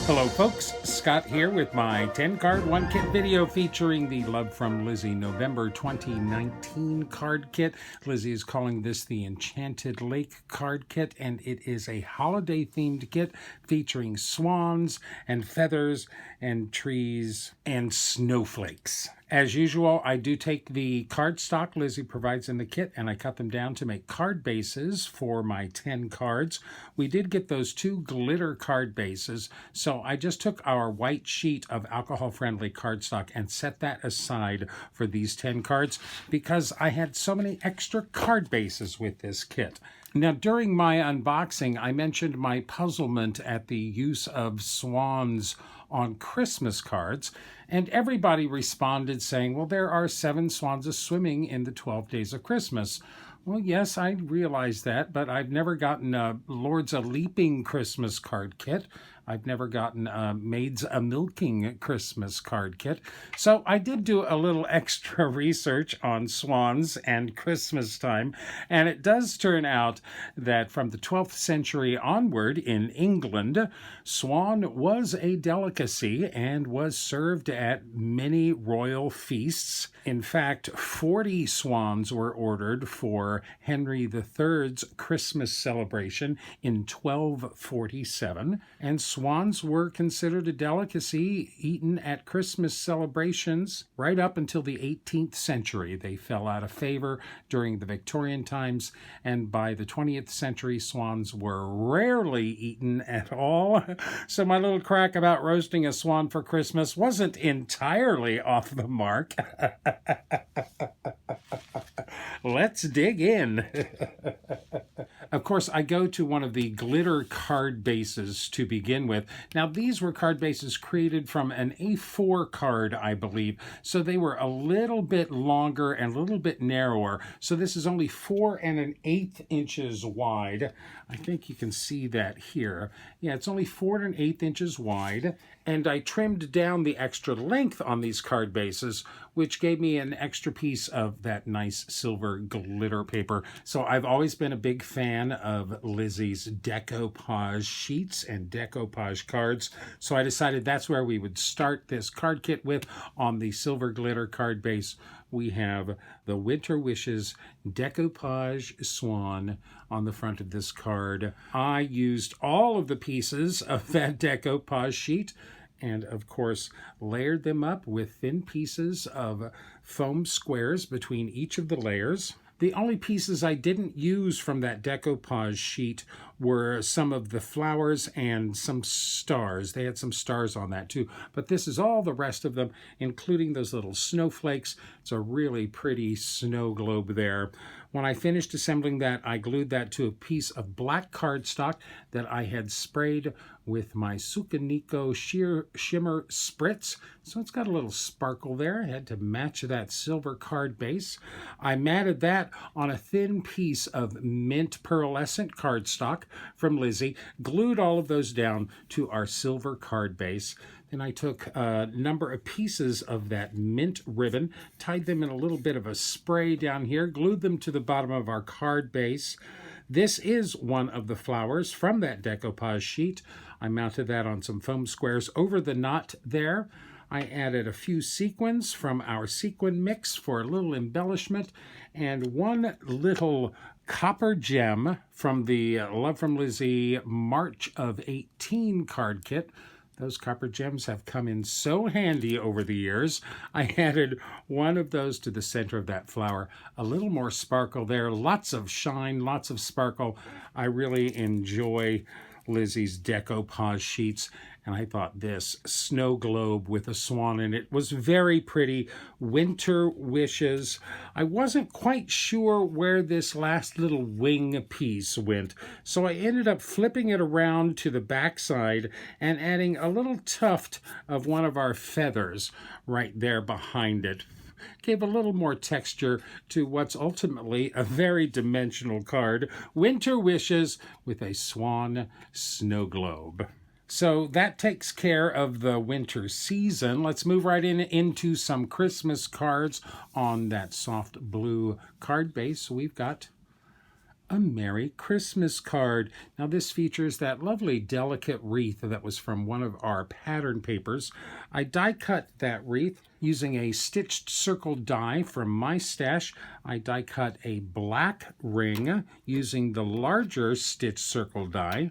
Hello folks, Scott here with my 10 card 1 kit video featuring the Love from Lizi November 2019 card kit. Lizi is calling this the Enchanted Lake card kit, and it is a holiday themed kit featuring swans and feathers and trees and snowflakes. As usual, I do take the cardstock Lizi provides in the kit and I cut them down to make card bases for my 10 cards. We did get those 2 glitter card bases, so I just took our white sheet of alcohol-friendly cardstock and set that aside for these 10 cards because I had so many extra card bases with this kit. Now, during my unboxing, I mentioned my puzzlement at the use of swans on Christmas cards, and everybody responded saying, well, there are 7 swans swimming in the 12 days of Christmas. Well, yes, I realize that, but I've never gotten a Lords a Leaping Christmas card kit. I've never gotten a Maids a Milking Christmas card kit. So I did do a little extra research on swans and Christmas time, and it does turn out that from the 12th century onward in England, swan was a delicacy and was served at many royal feasts. In fact, 40 swans were ordered for Henry III's Christmas celebration in 1247, and swans were considered a delicacy eaten at Christmas celebrations right up until the 18th century. They fell out of favor during the Victorian times, and by the 20th century, swans were rarely eaten at all. So my little crack about roasting a swan for Christmas wasn't entirely off the mark. Let's dig in. Of course, I go to one of the glitter card bases to begin with. Now, these were card bases created from an A4 card, I believe, so they were a little bit longer and a little bit narrower. So this is only 4 1/8 inches wide. I think you can see that here. Yeah, it's only 4 1/8 inches wide, and I trimmed down the extra length on these card bases, which gave me an extra piece of that nice silver glitter paper. So I've always been a big fan of Lizi's decoupage sheets and decoupage cards, so I decided that's where we would start this card kit with. On the silver glitter card base, we have the Winter Wishes decoupage swan on the front of this card. I used all of the pieces of that decoupage sheet and, of course, layered them up with thin pieces of foam squares between each of the layers. The only pieces I didn't use from that decoupage sheet were some of the flowers and some stars. They had some stars on that too. But this is all the rest of them, including those little snowflakes. It's a really pretty snow globe there. When I finished assembling that, I glued that to a piece of black cardstock that I had sprayed with my Sukaniko Shimmer Spritz. So it's got a little sparkle there. I had to match that silver card base. I matted that on a thin piece of mint pearlescent cardstock from Lizi, glued all of those down to our silver card base. Then I took a number of pieces of that mint ribbon, tied them in a little bit of a spray down here, glued them to the bottom of our card base. This is one of the flowers from that decoupage sheet. I mounted that on some foam squares over the knot there. I added a few sequins from our sequin mix for a little embellishment, and one little copper gem from the Love from Lizi March of 18 card kit. Those copper gems have come in so handy over the years. I added one of those to the center of that flower. A little more sparkle there, lots of shine, lots of sparkle. I really enjoy Lizi's decoupage sheets, and I thought this snow globe with a swan in it was very pretty. Winter Wishes. I wasn't quite sure where this last little wing piece went, so I ended up flipping it around to the backside and adding a little tuft of one of our feathers right there behind it. Gave a little more texture to what's ultimately a very dimensional card, Winter Wishes with a swan snow globe. So that takes care of the winter season. Let's move right into some Christmas cards on that soft blue card base. We've got a Merry Christmas card. Now this features that lovely delicate wreath that was from one of our pattern papers. I die cut that wreath using a stitched circle die from my stash. I die cut a black ring using the larger stitched circle die.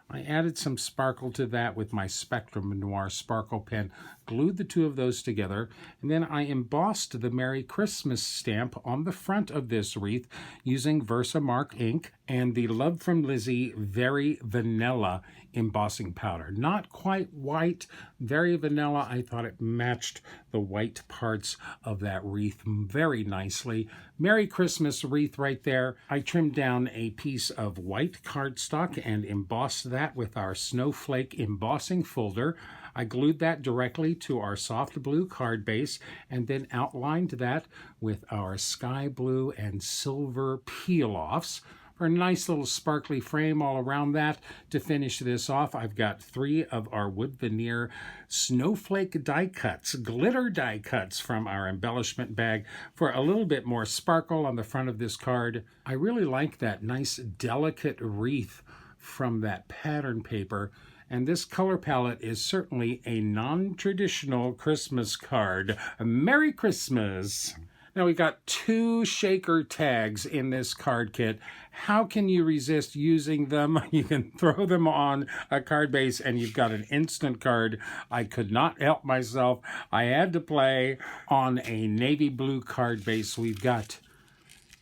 I added some sparkle to that with my Spectrum Noir sparkle pen, glued the two of those together, and then I embossed the Merry Christmas stamp on the front of this wreath using Versamark ink and the Love from Lizi Very Vanilla embossing powder. Not quite white, very vanilla. I thought it matched the white parts of that wreath very nicely. Merry Christmas wreath right there. I trimmed down a piece of white cardstock and embossed that with our snowflake embossing folder. I glued that directly to our soft blue card base and then outlined that with our sky blue and silver peel-offs. For a nice little sparkly frame all around that. To finish this off, I've got 3 of our wood veneer snowflake die cuts, glitter die cuts from our embellishment bag for a little bit more sparkle on the front of this card. I really like that nice delicate wreath from that pattern paper. And this color palette is certainly a non-traditional Christmas card. Merry Christmas! Now we got 2 shaker tags in this card kit. How can you resist using them? You can throw them on a card base and you've got an instant card. I could not help myself. I had to play on a navy blue card base. We've got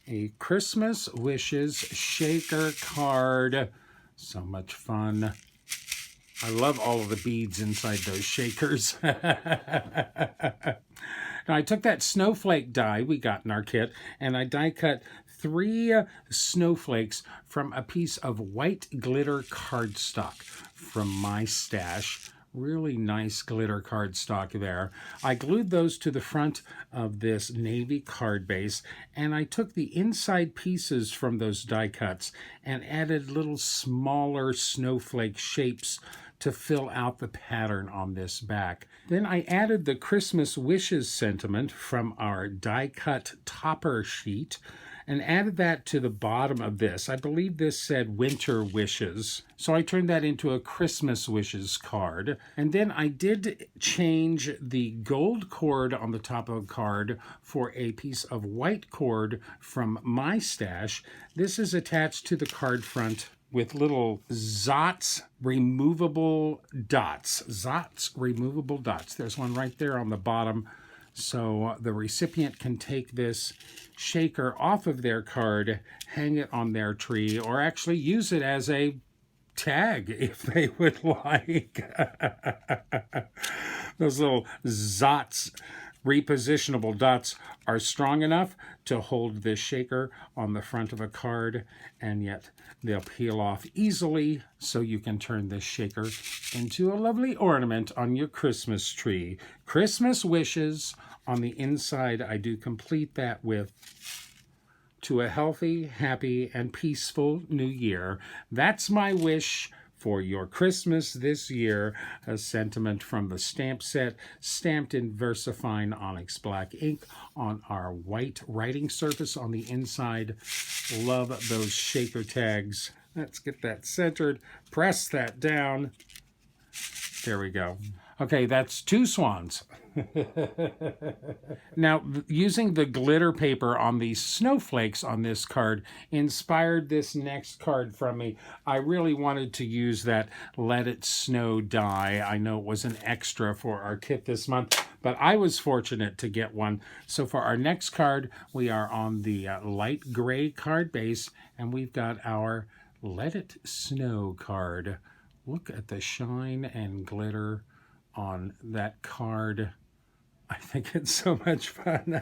a Christmas Wishes shaker card. So much fun. I love all of the beads inside those shakers. Now I took that snowflake die we got in our kit and I die cut 3 snowflakes from a piece of white glitter cardstock from my stash. Really nice glitter cardstock there. I glued those to the front of this navy card base and I took the inside pieces from those die cuts and added little smaller snowflake shapes to fill out the pattern on this back. Then I added the Christmas Wishes sentiment from our die cut topper sheet and added that to the bottom of this. I believe this said Winter Wishes. So I turned that into a Christmas Wishes card. And then I did change the gold cord on the top of the card for a piece of white cord from my stash. This is attached to the card front with little Zots removable dots. Zots removable dots. There's one right there on the bottom. So the recipient can take this shaker off of their card, hang it on their tree, or actually use it as a tag if they would like. Those little Zots repositionable dots are strong enough to hold this shaker on the front of a card, and yet they'll peel off easily, so you can turn this shaker into a lovely ornament on your Christmas tree. Christmas Wishes. On the inside, I do complete that with to a healthy, happy, and peaceful new year. That's my wish for your Christmas this year. A sentiment from the stamp set, stamped in VersaFine Onyx Black ink on our white writing surface on the inside. Love those shaker tags. Let's get that centered. Press that down. There we go. Okay, that's 2 swans. Now, using the glitter paper on these snowflakes on this card inspired this next card from me. I really wanted to use that Let It Snow die. I know it was an extra for our kit this month, but I was fortunate to get one. So for our next card, we are on the light gray card base, and we've got our Let It Snow card. Look at the shine and glitter on that card. I think it's so much fun.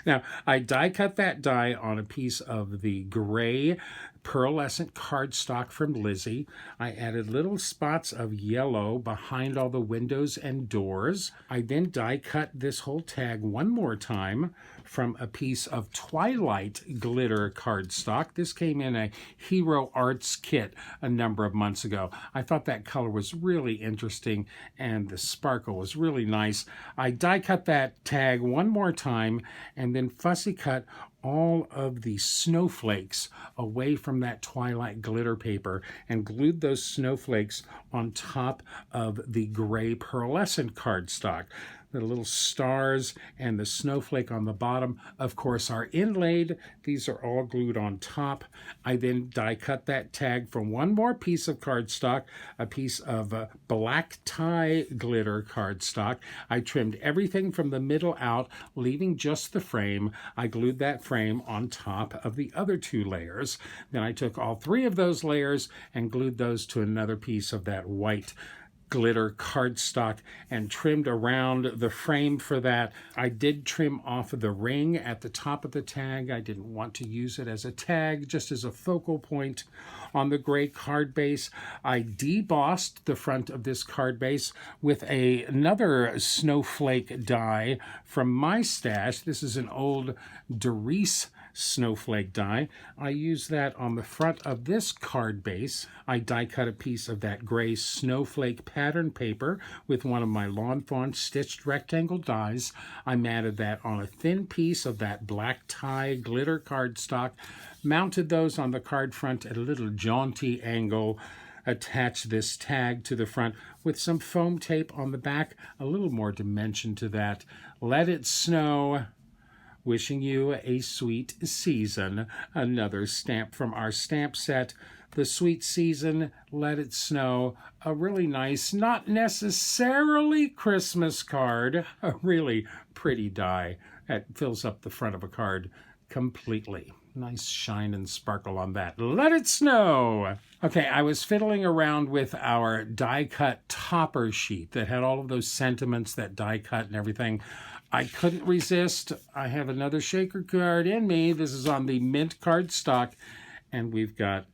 Now, I die cut that die on a piece of the gray pearlescent cardstock from Lizi. I added little spots of yellow behind all the windows and doors. I then die cut this whole tag one more time from a piece of Twilight glitter cardstock. This came in a Hero Arts kit a number of months ago. I thought that color was really interesting and the sparkle was really nice. I die cut that tag one more time and then fussy cut all of the snowflakes away from that twilight glitter paper and glued those snowflakes on top of the gray pearlescent cardstock. The little stars and the snowflake on the bottom, of course, are inlaid. These are all glued on top. I then die cut that tag from one more piece of cardstock, a piece of black tie glitter cardstock. I trimmed everything from the middle out, leaving just the frame. I glued that frame on top of the other 2 layers. Then I took all 3 of those layers and glued those to another piece of that white glitter cardstock and trimmed around the frame for that. I did trim off of the ring at the top of the tag. I didn't want to use it as a tag, just as a focal point on the gray card base. I debossed the front of this card base with another snowflake die from my stash. This is an old Doris snowflake die. I use that on the front of this card base. I die cut a piece of that gray snowflake pattern paper with one of my Lawn Fawn stitched rectangle dies. I matted that on a thin piece of that black tie glitter cardstock, mounted those on the card front at a little jaunty angle, attached this tag to the front with some foam tape on the back, a little more dimension to that. Let it snow. Wishing you a sweet season. Another stamp from our stamp set. The sweet season, let it snow. A really nice, not necessarily Christmas card. A really pretty die that fills up the front of a card completely. Nice shine and sparkle on that. Let it snow! Okay, I was fiddling around with our die-cut topper sheet that had all of those sentiments, that die-cut and everything. I couldn't resist. I have another shaker card in me. This is on the mint cardstock, and we've got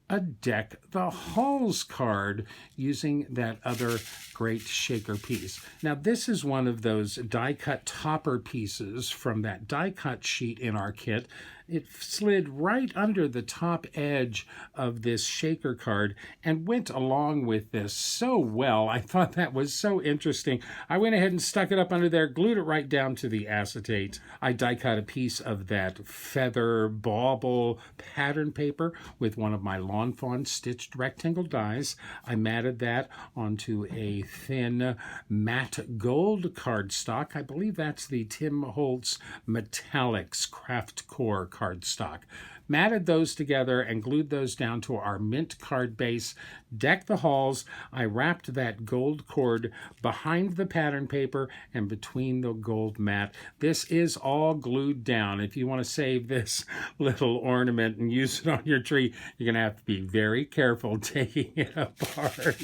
a Deck the Halls card using that other great shaker piece. Now, this is one of those die-cut topper pieces from that die-cut sheet in our kit. It slid right under the top edge of this shaker card and went along with this so well. I thought that was so interesting. I went ahead and stuck it up under there, glued it right down to the acetate. I die cut a piece of that feather bauble pattern paper with one of my Lawn Fawn stitched rectangle dies. I matted that onto a thin matte gold cardstock. I believe that's the Tim Holtz Metallics Craft Core cardstock. Matted those together and glued those down to our mint card base. Deck the Halls. I wrapped that gold cord behind the pattern paper and between the gold mat. This is all glued down. If you want to save this little ornament and use it on your tree, you're going to have to be very careful taking it apart.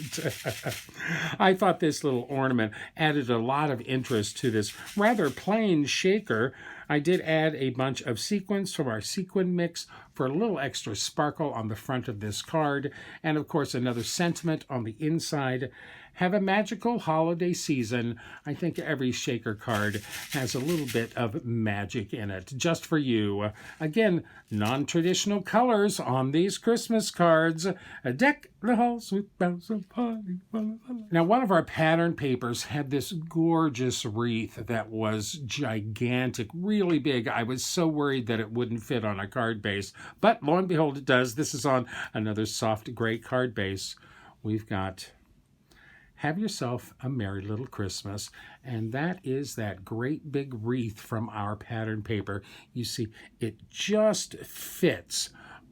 I thought this little ornament added a lot of interest to this rather plain shaker. I did add a bunch of sequins from our sequin mix for a little extra sparkle on the front of this card, and of course another sentiment on the inside. Have a magical holiday season. I think every shaker card has a little bit of magic in it, just for you. Again, non-traditional colors on these Christmas cards. Deck the halls with bells of holly. Now, one of our pattern papers had this gorgeous wreath that was gigantic, really big. I was so worried that it wouldn't fit on a card base, but lo and behold, it does. This is on another soft gray card base. We've got Have Yourself a Merry Little Christmas, and that is that great big wreath from our pattern paper. You see, it just fits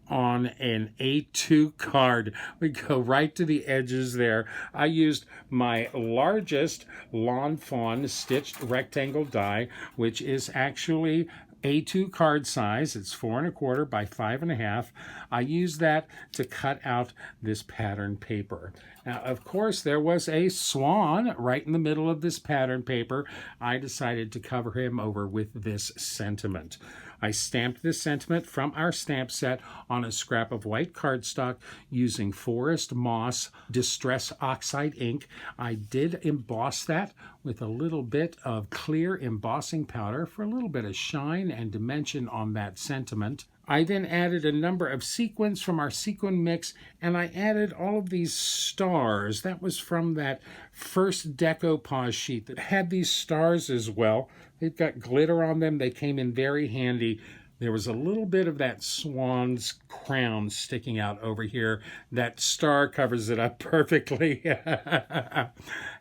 on an A2 card. We go right to the edges there. I used my largest Lawn Fawn stitched rectangle die, which is actually A2 card size. It's 4 1/4 by 5 1/2. I used that to cut out this pattern paper. Now, of course, there was a swan right in the middle of this pattern paper. I decided to cover him over with this sentiment. I stamped this sentiment from our stamp set on a scrap of white cardstock using Forest Moss Distress Oxide ink. I did emboss that with a little bit of clear embossing powder for a little bit of shine and dimension on that sentiment. I then added a number of sequins from our sequin mix, and I added all of these stars. That was from that first decoupage sheet that had these stars as well. They've got glitter on them. They came in very handy. There was a little bit of that swan's crown sticking out over here. That star covers it up perfectly.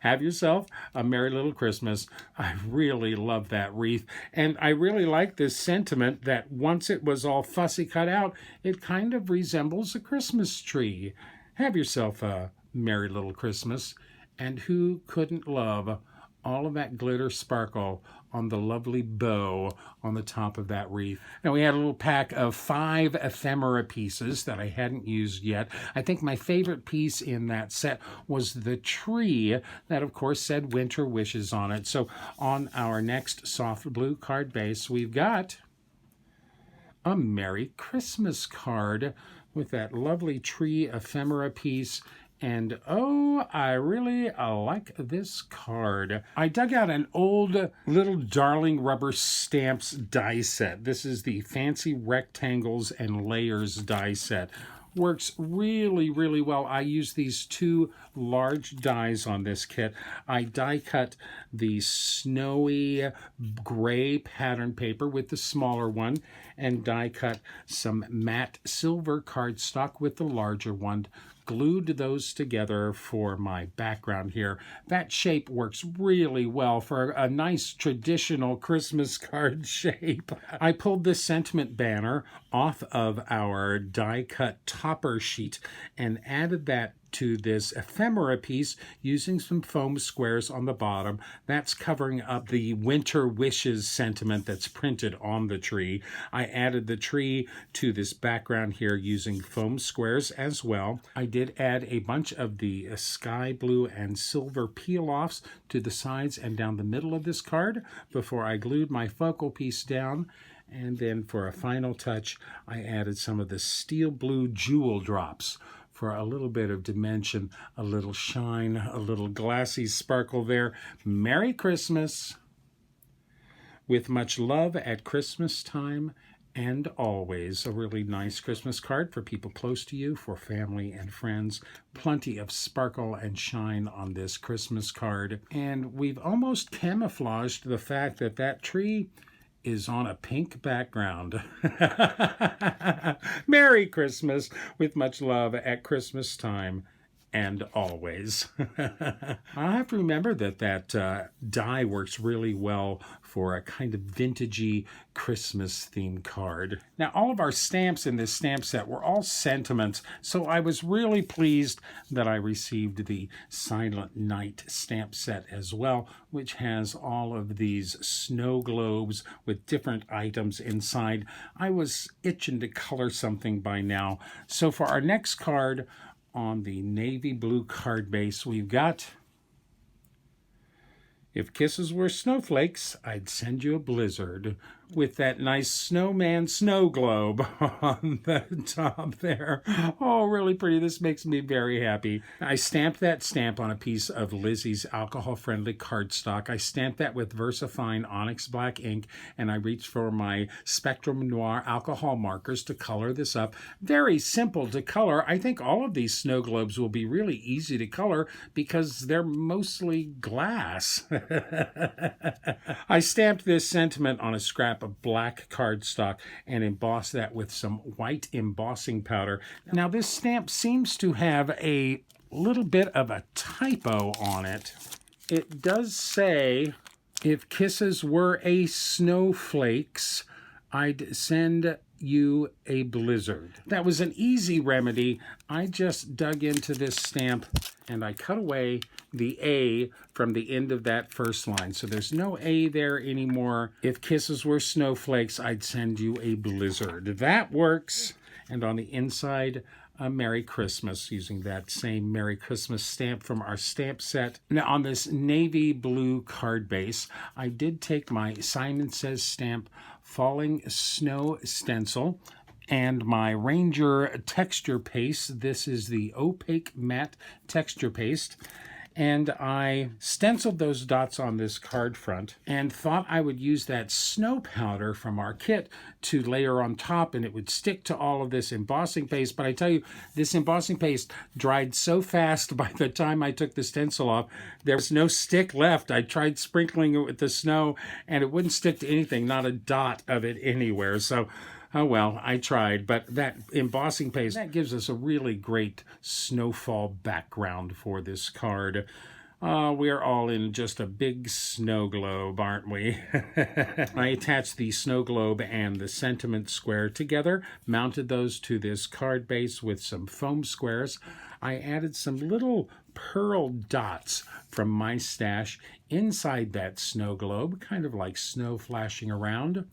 Have yourself a merry little Christmas. I really love that wreath. And I really like this sentiment that once it was all fussy cut out, it kind of resembles a Christmas tree. Have yourself a merry little Christmas. And who couldn't love all of that glitter sparkle on the lovely bow on the top of that wreath? Now, we had a little pack of 5 ephemera pieces that I hadn't used yet. I think my favorite piece in that set was the tree that, of course, said Winter Wishes on it. So on our next soft blue card base, we've got a Merry Christmas card with that lovely tree ephemera piece. And oh, I really like this card. I dug out an old little darling rubber stamps die set. This is the Fancy Rectangles and Layers die set. Works really, really well. I use these 2 large dies on this kit. I die cut the snowy gray pattern paper with the smaller one and die cut some matte silver cardstock with the larger one. Glued those together for my background here. That shape works really well for a nice traditional Christmas card shape. I pulled this sentiment banner off of our die-cut topper sheet and added that to this ephemera piece using some foam squares on the bottom. That's covering up the Winter Wishes sentiment that's printed on the tree. I added the tree to this background here using foam squares as well. I did add a bunch of the sky blue and silver peel-offs to the sides and down the middle of this card before I glued my focal piece down. And then for a final touch, I added some of the steel blue jewel drops for a little bit of dimension, a little shine, a little glassy sparkle there. Merry Christmas. With much love at Christmas time and always. A really nice Christmas card for people close to you, for family and friends. Plenty of sparkle and shine on this Christmas card. And we've almost camouflaged the fact that that tree is on a pink background. Merry Christmas with much love at Christmas time and always. I have to remember that die works really well for a kind of vintagey Christmas themed card. Now, all of our stamps in this stamp set were all sentiments, so I was really pleased that I received the Silent Night stamp set as well, which has all of these snow globes with different items inside. I was itching to color something by now. So for our next card, on the navy blue card base, we've got, if kisses were snowflakes, I'd send you a blizzard, with that nice snowman snow globe on the top there. Oh, really pretty. This makes me very happy. I stamped that stamp on a piece of Lizi's alcohol-friendly cardstock. I stamped that with VersaFine Onyx Black ink, and I reached for my Spectrum Noir alcohol markers to color this up. Very simple to color. I think all of these snow globes will be really easy to color because they're mostly glass. I stamped this sentiment on a scrap of black cardstock and embossed that with some white embossing powder. Now, this stamp seems to have a little bit of a typo on it. It does say, if kisses were a snowflakes, I'd send you a blizzard. That was an easy remedy. I just dug into this stamp and I cut away the A from the end of that first line. So there's no A there anymore. If kisses were snowflakes, I'd send you a blizzard. That works. And on the inside, a Merry Christmas, using that same Merry Christmas stamp from our stamp set. Now, on this navy blue card base, I did take my Simon Says stamp Falling Snow stencil and my Ranger texture paste. This is the opaque matte texture paste. And I stenciled those dots on this card front and thought I would use that snow powder from our kit to layer on top, and it would stick to all of this embossing paste. But I tell you, this embossing paste dried so fast by the time I took the stencil off, there was no stick left. I tried sprinkling it with the snow, and it wouldn't stick to anything, not a dot of it anywhere. So, oh well, I tried, but that embossing paste, that gives us a really great snowfall background for this card. We're all in just a big snow globe, aren't we? I attached the snow globe and the sentiment square together, mounted those to this card base with some foam squares. I added some little pearl dots from my stash inside that snow globe, kind of like snow flashing around.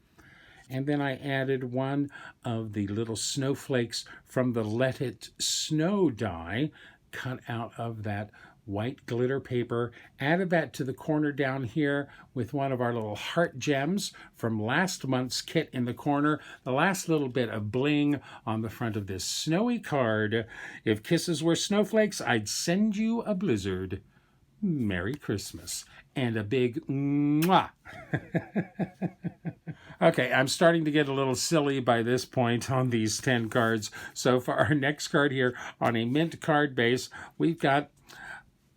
And then I added one of the little snowflakes from the Let It Snow die cut out of that white glitter paper. Added that to the corner down here with one of our little heart gems from last month's kit in the corner. The last little bit of bling on the front of this snowy card. If kisses were snowflakes, I'd send you a blizzard. Merry Christmas. And a big mwah. Okay, I'm starting to get a little silly by this point on these 10 cards. So for our next card here on a mint card base, we've got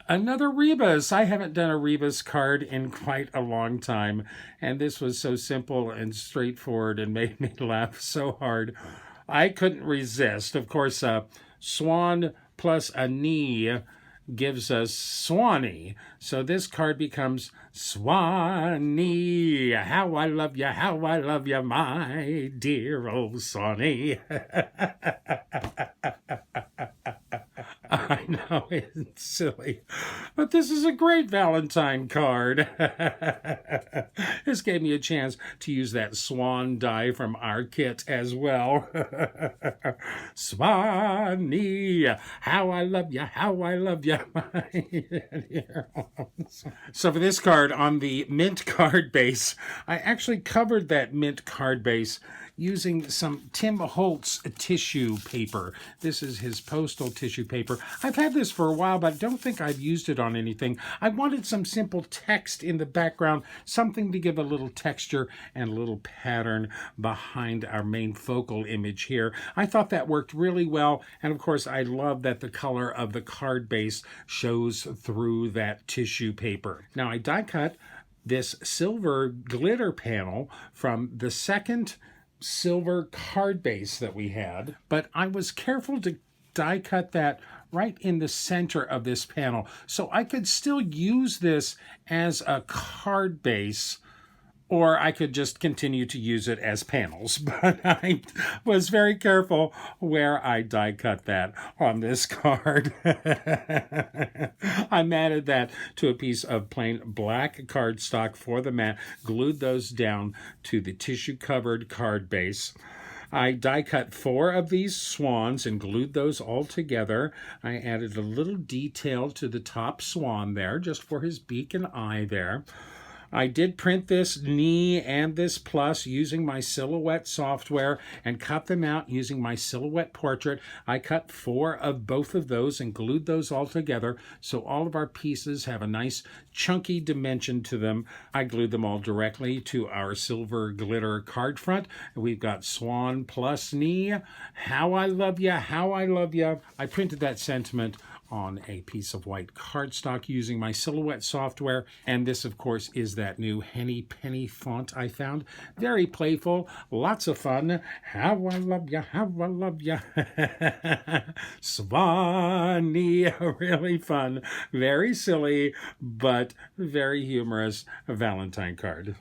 another Rebus. I haven't done a Rebus card in quite a long time, and this was so simple and straightforward and made me laugh so hard. I couldn't resist. Of course, swan plus a knee gives us Swanee. So this card becomes Swanee. How I love you, my dear old Swanee. I know, it's silly, but this is a great Valentine card. This gave me a chance to use that swan die from our kit as well. Swanee, how I love you, my dear old. So for this card on the mint card base, I actually covered that mint card base using some Tim Holtz tissue paper. This is his postal tissue paper. I've had this for a while, but I don't think I've used it on anything. I wanted some simple text in the background, something to give a little texture and a little pattern behind our main focal image here. I thought that worked really well, and of course I love that the color of the card base shows through that tissue paper. Now I die cut this silver glitter panel from the second silver card base that we had, but I was careful to die cut that right in the center of this panel so I could still use this as a card base, or I could just continue to use it as panels. But I was very careful where I die cut that on this card. I matted that to a piece of plain black cardstock for the mat, glued those down to the tissue covered card base. I die cut 4 of these swans and glued those all together. I added a little detail to the top swan there, just for his beak and eye there. I did print this knee and this plus using my Silhouette software and cut them out using my Silhouette portrait. I cut 4 of both of those and glued those all together so all of our pieces have a nice chunky dimension to them. I glued them all directly to our silver glitter card front. We've got swan plus knee. How I love ya, how I love ya. I printed that sentiment on a piece of white cardstock using my Silhouette software. And this, of course, is that new Henny Penny font I found. Very playful, lots of fun. How I love ya, how I love ya. Swanee, really fun, very silly, but very humorous Valentine card.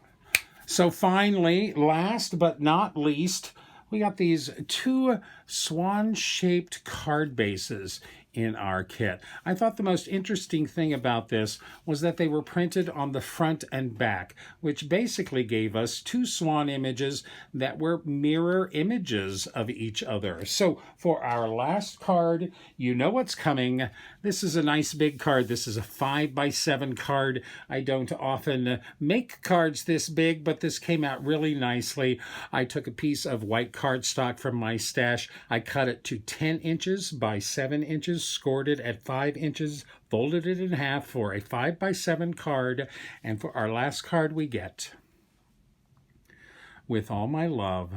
So finally, last but not least, we got these 2 swan-shaped card bases in our kit. I thought the most interesting thing about this was that they were printed on the front and back, which basically gave us 2 swan images that were mirror images of each other. So for our last card, you know what's coming. This is a nice big card. This is a 5x7 card. I don't often make cards this big, but this came out really nicely. I took a piece of white cardstock from my stash, I cut it to 10 inches by 7 inches, scored it at 5 inches, folded it in half for a 5 by 7 card, and for our last card we get With All My Love,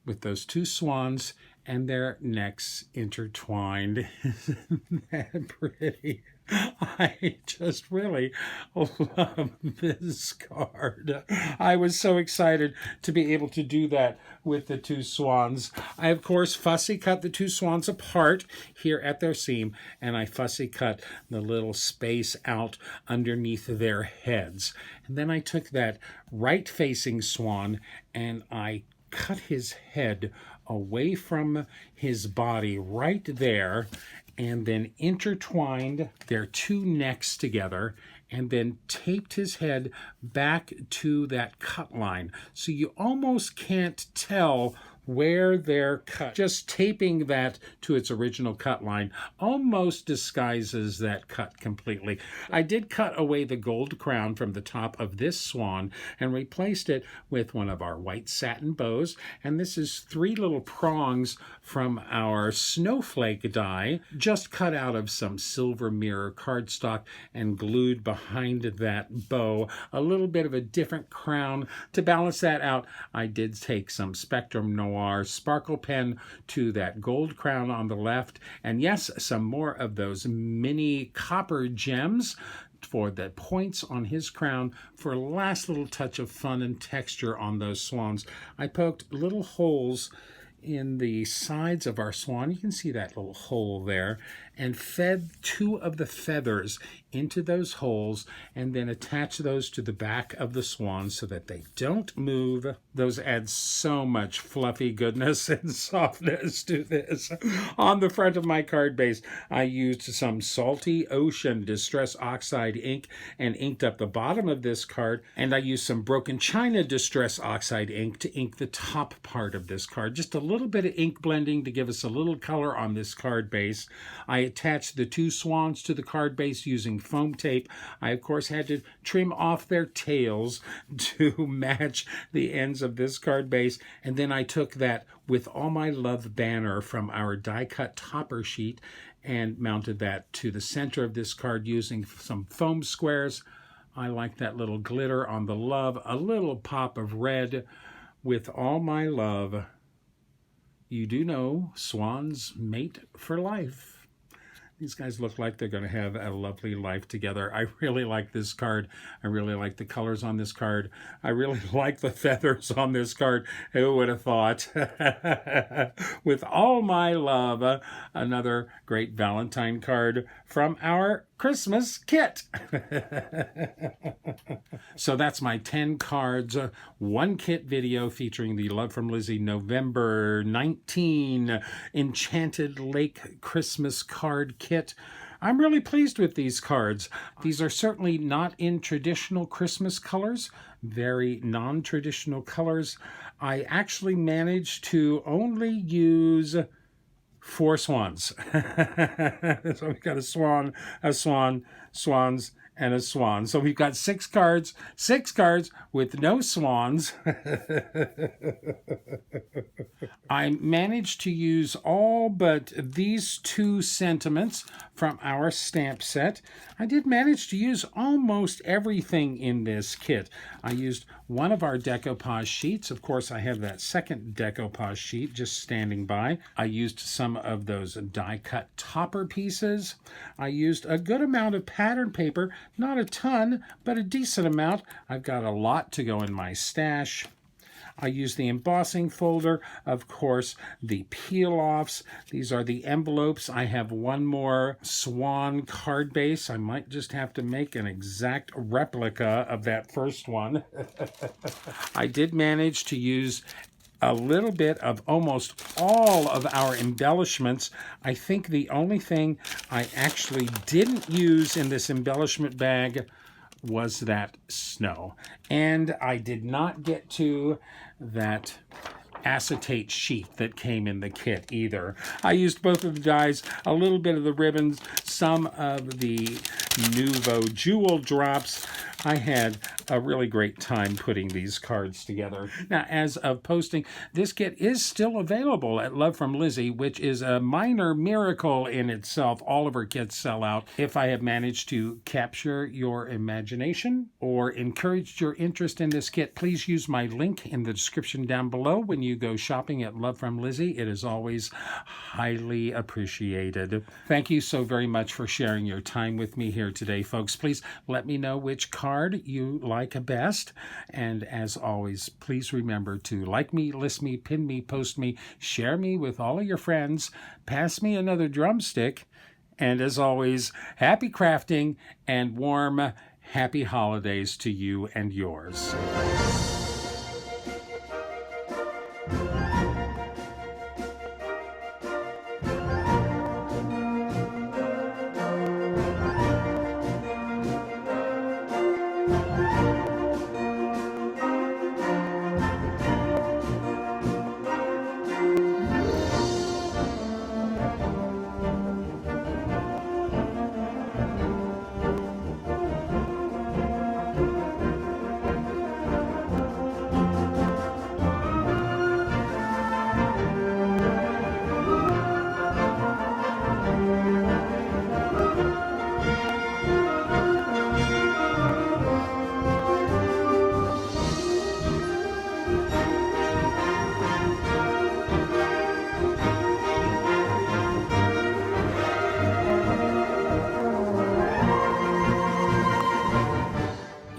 with those two swans and their necks intertwined. Isn't that pretty? I just really love this card. I was so excited to be able to do that with the two swans. I, of course, fussy cut the two swans apart here at their seam, and I fussy cut the little space out underneath their heads. And then I took that right-facing swan and I cut his head away from his body right there, and then intertwined their two necks together, and then taped his head back to that cut line. So you almost can't tell where they're cut. Just taping that to its original cut line almost disguises that cut completely. I did cut away the gold crown from the top of this swan and replaced it with one of our white satin bows. And this is 3 little prongs from our snowflake die, just cut out of some silver mirror cardstock and glued behind that bow. A little bit of a different crown. To balance that out, I did take some Spectrum Noir sparkle pen to that gold crown on the left, and yes, some more of those mini copper gems for the points on his crown for a last little touch of fun and texture on those swans. I poked little holes in the sides of our swan, you can see that little hole there, and fed 2 of the feathers into those holes, and then attach those to the back of the swan so that they don't move. Those add so much fluffy goodness and softness to this. On the front of my card base, I used some Salty Ocean Distress Oxide ink and inked up the bottom of this card, and I used some Broken China Distress Oxide ink to ink the top part of this card. Just a little bit of ink blending to give us a little color on this card base. I attached the 2 swans to the card base using foam tape. I, of course, had to trim off their tails to match the ends of this card base. And then I took that With All My Love banner from our die-cut topper sheet and mounted that to the center of this card using some foam squares. I like that little glitter on the love, a little pop of red. With all my love, you do know swans mate for life. These guys look like they're going to have a lovely life together. I really like this card. I really like the colors on this card. I really like the feathers on this card. Who would have thought? With all my love, another great Valentine card from our Christmas kit. So that's my 10 cards, 1 kit video featuring the Love from Lizi November 19 Enchanted Lake Christmas card kit. I'm really pleased with these cards. These are certainly not in traditional Christmas colors, very non-traditional colors. I actually managed to only use 4 swans. So we've got a swan, swans, and a swan. So we've got 6 cards with no swans. I managed to use all but these 2 sentiments from our stamp set. I did manage to use almost everything in this kit. I used one of our decoupage sheets. Of course, I have that second decoupage sheet just standing by. I used some of those die-cut topper pieces. I used a good amount of pattern paper, not a ton, but a decent amount. I've got a lot to go in my stash. I use the embossing folder, of course, the peel-offs. These are the envelopes. I have one more swan card base. I might just have to make an exact replica of that first one. I did manage to use a little bit of almost all of our embellishments. I think the only thing I actually didn't use in this embellishment bag was that snow. And I did not get to that acetate sheet that came in the kit either. I used both of the dies, a little bit of the ribbons, some of the Nouveau Jewel drops. I had a really great time putting these cards together. Now, as of posting, this kit is still available at Love from Lizi, which is a minor miracle in itself. All of her kits sell out. If I have managed to capture your imagination or encouraged your interest in this kit, please use my link in the description down below when you go shopping at Love from Lizi. It is always highly appreciated. Thank you so very much for sharing your time with me here today, folks. Please let me know which card you like best. And as always, please remember to like me, list me, pin me, post me, share me with all of your friends, pass me another drumstick, and as always, happy crafting and warm, happy holidays to you and yours.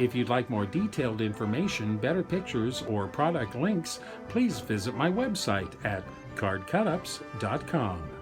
If you'd like more detailed information, better pictures, or product links, please visit my website at CardCutups.com.